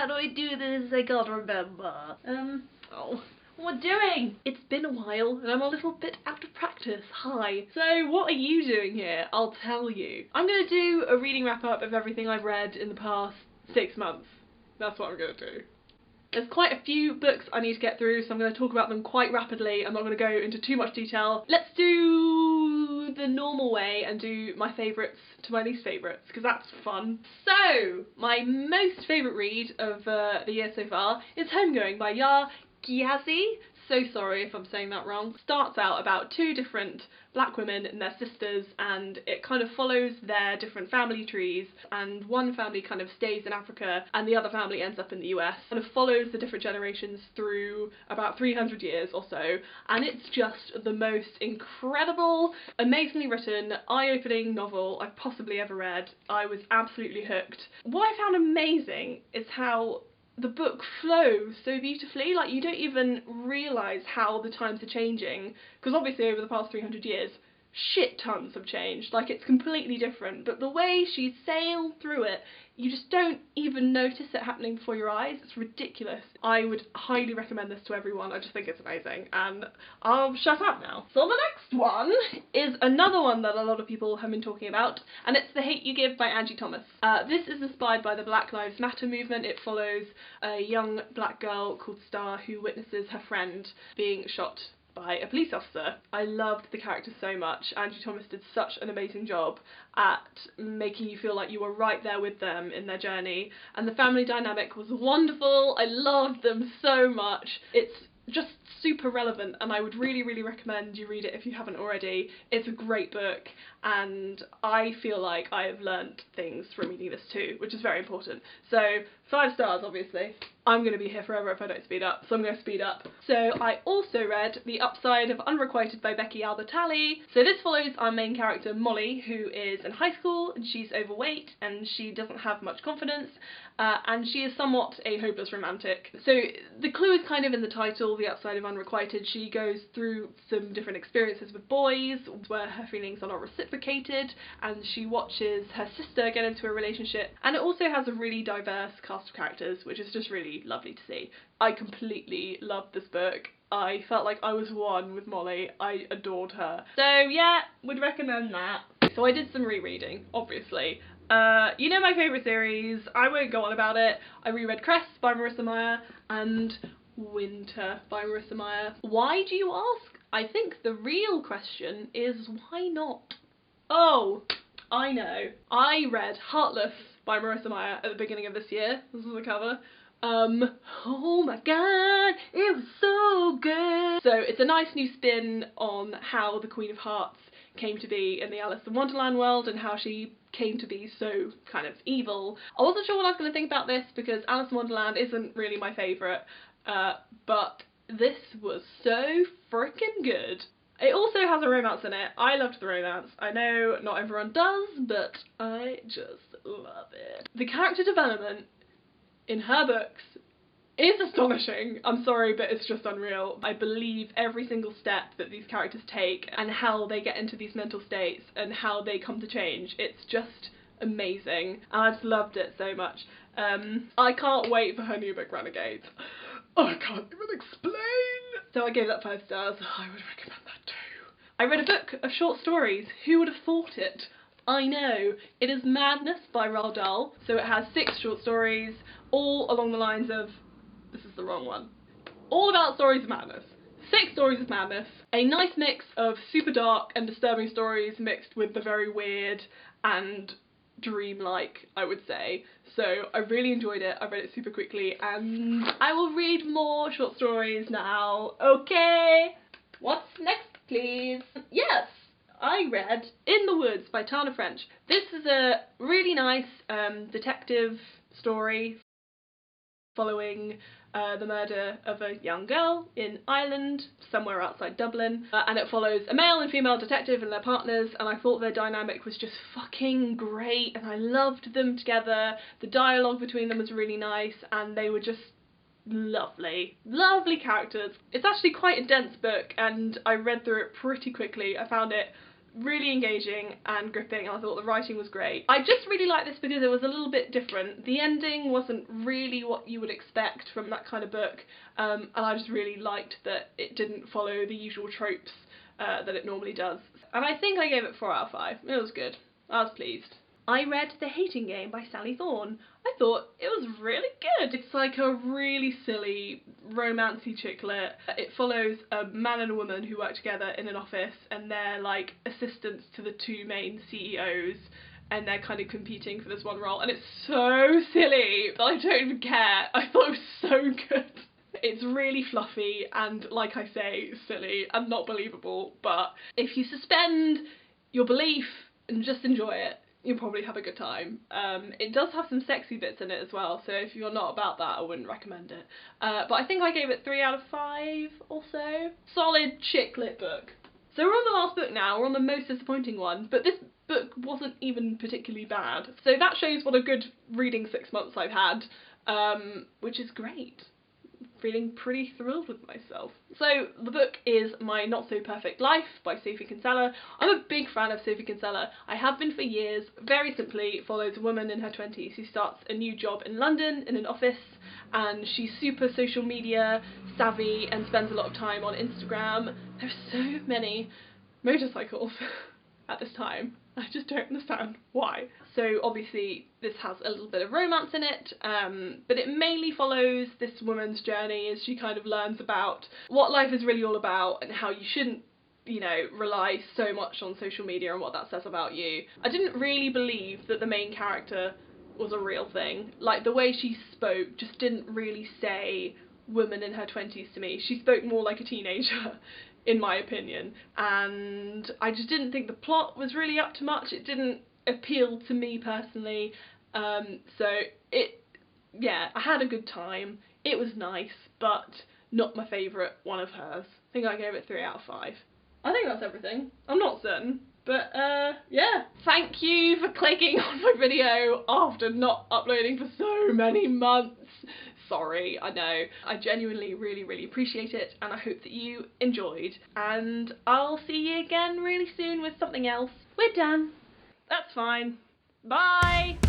how do I do this? I can't remember. Oh. What am I doing? It's been a while and I'm a little bit out of practice. Hi. So what are you doing here? I'll tell you. I'm going to do a reading wrap up of everything I've read in the past 6 months. That's what I'm going to do. There's quite a few books I need to get through, so I'm going to talk about them quite rapidly. I'm not going to go into too much detail. Let's do the normal way and do my favourites to my least favourites, because that's fun. So, my most favourite read of the year so far is Homegoing by Ya Gyasi. So sorry if I'm saying that wrong. Starts out about 2 different black women and their sisters, and it kind of follows their different family trees, and one family kind of stays in Africa and the other family ends up in the US. Kind of follows the different generations through about 300 years or so, and it's just the most incredible, amazingly written, eye-opening novel I've possibly ever read. I was absolutely hooked. What I found amazing is how the book flows so beautifully. Like, you don't even realise how the times are changing, because obviously over the past 300 years shit tons have changed, like it's completely different, but the way she sailed through it, you just don't even notice it happening before your eyes. It's ridiculous. I would highly recommend this to everyone. I just think it's amazing, and I'll shut up now. So the next one is another one that a lot of people have been talking about, and it's The Hate U Give by Angie Thomas. This is inspired by the Black Lives Matter movement. It follows a young black girl called Star who witnesses her friend being shot by a police officer. I loved the characters so much. Angie Thomas did such an amazing job at making you feel like you were right there with them in their journey, and the family dynamic was wonderful. I loved them so much. It's just super relevant, and I would really recommend you read it if you haven't already. It's a great book, and I feel like I have learnt things from reading this too, which is very important. So 5 stars, obviously. I'm going to be here forever if I don't speed up, so I'm going to speed up. So I also read The Upside of Unrequited by Becky Albertalli. So this follows our main character Molly, who is in high school and she's overweight and she doesn't have much confidence, and she is somewhat a hopeless romantic. So the clue is kind of in the title, The Upside of Unrequited. She goes through some different experiences with boys where her feelings are not reciprocated, and she watches her sister get into a relationship, and it also has a really diverse cast of characters, which is just really lovely to see. I completely loved this book. I felt like I was one with Molly. I adored her. So yeah, would recommend that. So I did some rereading, obviously. You know my favourite series, I won't go on about it. I reread Cress by Marissa Meyer and Winter by Marissa Meyer. Why, do you ask? I think the real question is why not? Oh, I know. I read Heartless by Marissa Meyer at the beginning of this year. This is the cover. Oh my god, it was so good. So it's a nice new spin on how the Queen of Hearts came to be in the Alice in Wonderland world, and how she came to be so kind of evil. I wasn't sure what I was going to think about this because Alice in Wonderland isn't really my favourite, but this was so freaking good. It also has a romance in it. I loved the romance. I know not everyone does, but I just love it. The character development in her books is astonishing. I'm sorry, but it's just unreal. I believe every single step that these characters take and how they get into these mental states and how they come to change. It's just amazing, and I just loved it so much. I can't wait for her new book, Renegades. Oh, I can't even explain. So I gave that 5 stars. I would recommend that too. I read a book of short stories. Who would have thought it? I know. It is Madness by Roald Dahl. So it has 6 short stories, all along the lines of, this is the wrong one, all about stories of madness. 6 stories of madness. A nice mix of super dark and disturbing stories mixed with the very weird and dreamlike, I would say. So I really enjoyed it. I read it super quickly, and I will read more short stories now. Okay, what's next, please? Yes, I read In the Woods by Tana French. This is a really nice detective story following the murder of a young girl in Ireland, somewhere outside Dublin, and it follows a male and female detective and their partners, and I thought their dynamic was just fucking great, and I loved them together. The dialogue between them was really nice, and they were just lovely. Lovely characters. It's actually quite a dense book, and I read through it pretty quickly. I found it really engaging and gripping, and I thought the writing was great. I just really liked this because it was a little bit different. The ending wasn't really what you would expect from that kind of book, and I just really liked that it didn't follow the usual tropes that it normally does. And I think I gave it 4 out of 5. It was good. I was pleased. I read The Hating Game by Sally Thorne. I thought it was really good. It's like a really silly, romancy chick lit. It follows a man and a woman who work together in an office, and they're like assistants to the 2 main CEOs, and they're kind of competing for this one role, and it's so silly that I don't even care. I thought it was so good. It's really fluffy and, like I say, silly and not believable, but if you suspend your belief and just enjoy it, you'll probably have a good time. It does have some sexy bits in it as well, so if you're not about that, I wouldn't recommend it. But I think I gave it 3 out of 5 or so. Solid chick lit book. So we're on the last book now, we're on the most disappointing one, but this book wasn't even particularly bad. So that shows what a good reading 6 months I've had, which is great. Feeling pretty thrilled with myself. So the book is My Not So Perfect Life by Sophie Kinsella. I'm a big fan of Sophie Kinsella. I have been for years. Very simply, it follows a woman in her 20s who starts a new job in London in an office, and she's super social media savvy and spends a lot of time on Instagram. There are so many motorcycles at this time. I just don't understand why. So obviously this has a little bit of romance in it, but it mainly follows this woman's journey as she kind of learns about what life is really all about and how you shouldn't, you know, rely so much on social media and what that says about you. I didn't really believe that the main character was a real thing. Like, the way she spoke just didn't really say woman in her 20s to me. She spoke more like a teenager, in my opinion, and I just didn't think the plot was really up to much. It didn't appeal to me personally, so yeah, I had a good time. It was nice, but not my favourite one of hers. I think I gave it 3 out of 5. I think that's everything. I'm not certain, but yeah. Thank you for clicking on my video after not uploading for so many months. Sorry, I know. I genuinely really appreciate it, and I hope that you enjoyed. And I'll see you again really soon with something else. We're done. That's fine. Bye!